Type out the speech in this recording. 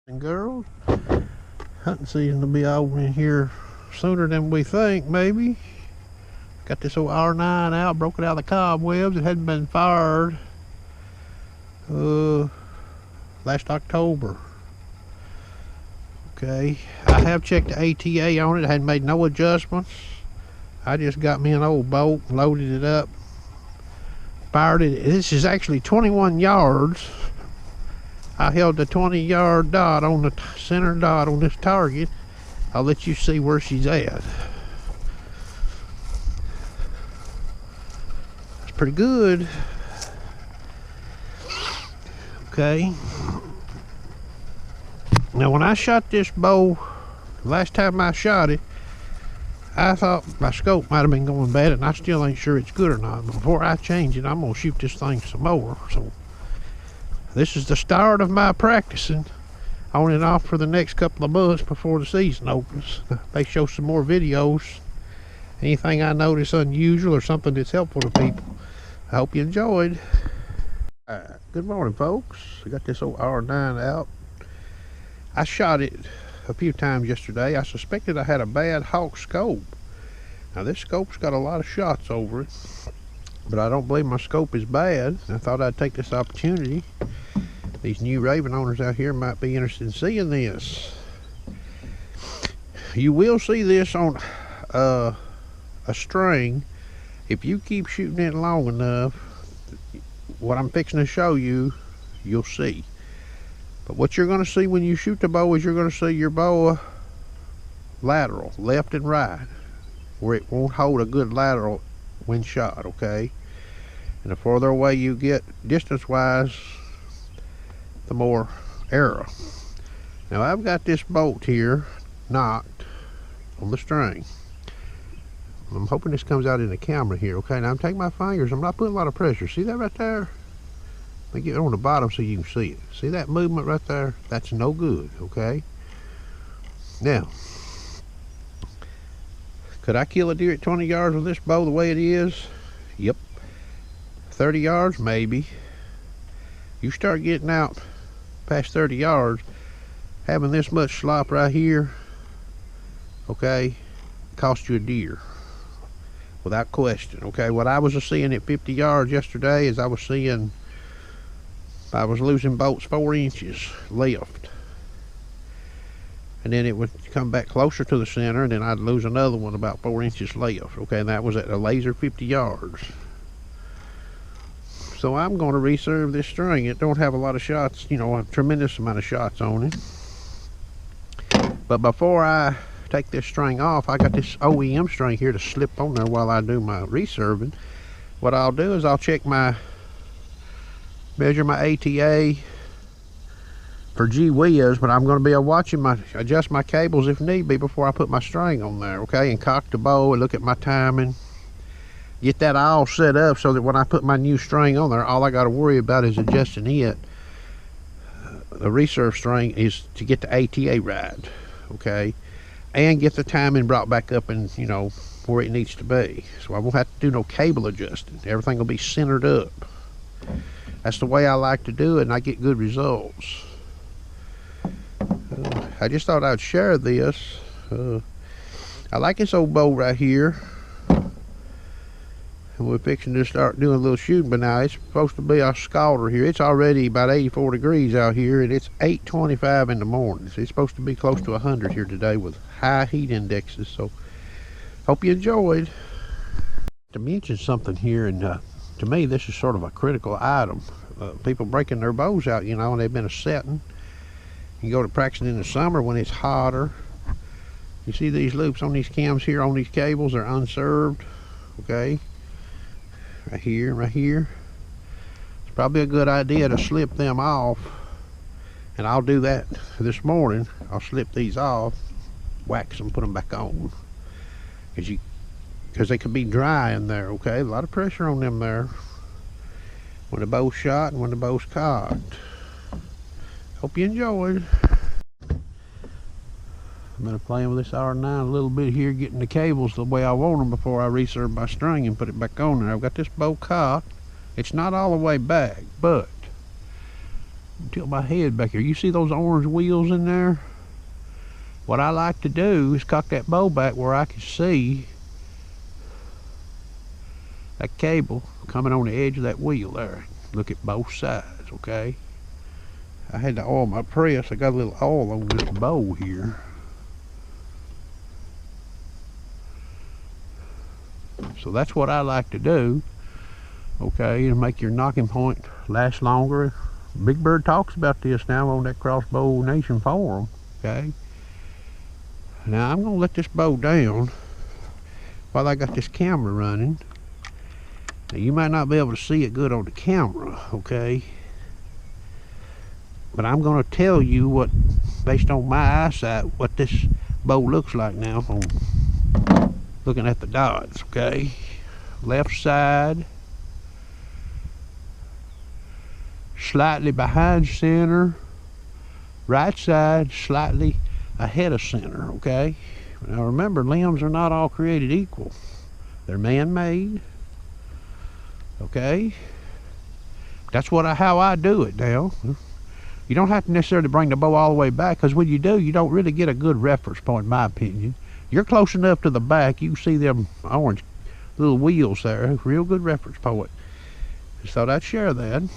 And girls, hunting season will be over in here sooner than we think, maybe. Got this old R9 out, broke it out of the cobwebs. It hadn't been fired last October. Okay, I have checked the ATA on it. I hadn't made no adjustments. I just got me an old bolt, loaded it up, fired it. This is actually 21 yards. I held the 20-yard dot on the center dot on this target. I'll let you see where she's at. That's pretty good. Okay. Now when I shot this bow, last time I shot it, I thought my scope might have been going bad, and I still ain't sure it's good or not. But before I change it, I'm gonna shoot this thing some more. So this is the start of my practicing on and off for the next couple of months before the season opens. I may show some more videos, anything I notice unusual or something that's helpful to people. I hope you enjoyed. Good morning, folks. I got this old R9 out. I shot it a few times yesterday. I suspected I had a bad hawk scope. Now this scope's got a lot of shots over it, but I don't believe my scope is bad. I thought I'd take this opportunity. These new Ravin owners out here might be interested in seeing this. You will see this on a string if you keep shooting it long enough. What I'm fixing to show you, you'll see. But what you're going to see when you shoot the bow is you're going to see your bow lateral, left and right, where it won't hold a good lateral when shot, okay? And the farther away you get distance-wise, the more error. Now I've got this bolt here knocked on the string. I'm hoping this comes out in the camera here, okay? Now I'm taking my fingers, I'm not putting a lot of pressure. See that right there? Let me get it on the bottom so you can see it. See that movement right there? That's no good, okay? Now, could I kill a deer at 20 yards with this bow the way it is? Yep. 30 yards, maybe. You start getting out past 30 yards, having this much slop right here, okay, cost you a deer. Without question, okay? What I was seeing at 50 yards yesterday is I was losing bolts 4 inches left, and then it would come back closer to the center, and then I'd lose another one about 4 inches left, okay? And that was at a laser 50 yards. So I'm going to reserve this string. It don't have a lot of shots, you know, a tremendous amount of shots on it. But before I take this string off, I got this OEM string here to slip on there while I do my reserving. What I'll do is I'll measure my ATA for gee whiz, but I'm going to be watching adjust my cables if need be before I put my string on there, okay? And cock the bow and look at my timing. Get that all set up so that when I put my new string on there, all I got to worry about is adjusting it. The reserve string is to get the ATA right, okay? And get the timing brought back up and, you know, where it needs to be. So I won't have to do no cable adjusting. Everything will be centered up. That's the way I like to do it, and I get good results. I just thought I'd share this. I like this old bow right here. And we're fixing to start doing a little shooting, but now it's supposed to be a scalder here. It's already about 84 degrees out here, and it's 8:25 in the morning. So it's supposed to be close to 100 here today with high heat indexes. So hope you enjoyed. To mention something here, and to me this is sort of a critical item. People breaking their bows out, you know, and they've been a setting. You go to practicing in the summer when it's hotter. You see these loops on these cams here on these cables are unserved, okay? Right here, right here. It's probably a good idea to slip them off, and I'll do that this morning. I'll slip these off, wax them, put them back on, because they could be dry in there, okay? A lot of pressure on them there when the bow's shot and when the bow's cocked. Hope you enjoyed. I'm gonna play with this R9 a little bit here, getting the cables the way I want them before I reserve my string and put it back on there. I've got this bow cocked. It's not all the way back, but Tilt my head back here. You see those orange wheels in there? What I like to do is cock that bow back where I can see that cable coming on the edge of that wheel there. Look at both sides, okay? I had to oil my press. I got a little oil on this bow here. So that's what I like to do, okay, to make your knocking point last longer. Big Bird talks about this now on that Crossbow Nation forum, okay? Now I'm gonna let this bow down while I got this camera running. Now you might not be able to see it good on the camera, okay? But I'm gonna tell you what, based on my eyesight, what this bow looks like now from looking at the dots, okay? Left side, slightly behind center. Right side, slightly ahead of center, okay? Now remember, limbs are not all created equal. They're man-made, okay? That's how I do it now. You don't have to necessarily bring the bow all the way back, because when you do, you don't really get a good reference point, in my opinion. You're close enough to the back, you can see them orange little wheels there. Real good reference point. So I'd share that.